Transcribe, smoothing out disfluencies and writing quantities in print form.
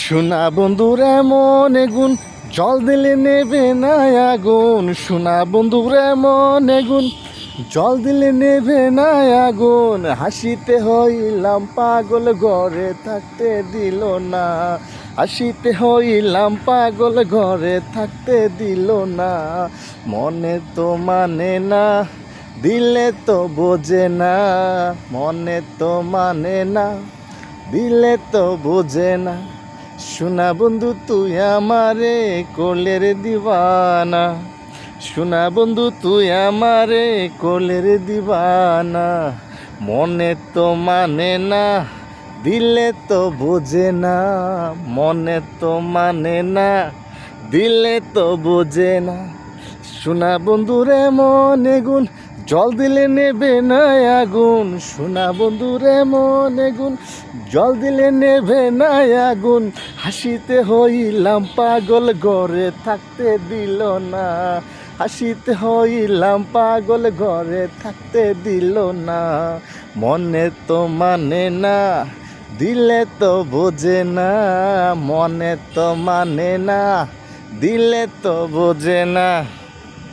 সোনা বন্ধুর এমন গুণ, জল দিলে নেবে না আগুন। সোনা বন্ধুর এমন গুণ, জল দিলে নেবে না আগুন। হাসিতে হইলাম পাগল, ঘরে থাকতে দিল না। হাসিতে হইলাম পাগল, ঘরে থাকতে দিল না। মনে তো মানে না, দিলে তো বোঝে না। মনে তো মানে না, দিলে তো বোঝে না। সোনা বন্ধু তুই আমারে কোলের দিবানা। সোনা বন্ধু তুই আমারে কোলের দিবানা। মনে তো মানে না, দিলে তো বোঝে না। মনে তো মানে না, দিলে তো বোঝে না। সোনা বন্ধুরে মনে গুণ, জল দিলে নেবে না আগুন। সোনা বন্ধুরে মনে গুণ, জল দিলে নেবে না আগুন। হাসিতে হইলাম পাগল, ঘরে থাকতে দিল না। হাসিতে হইলাম পাগল, ঘরে থাকতে দিল না। মনে তো মানে না, দিলে তো বোঝে না। মনে তো মানে না, দিলে তো বোঝে না।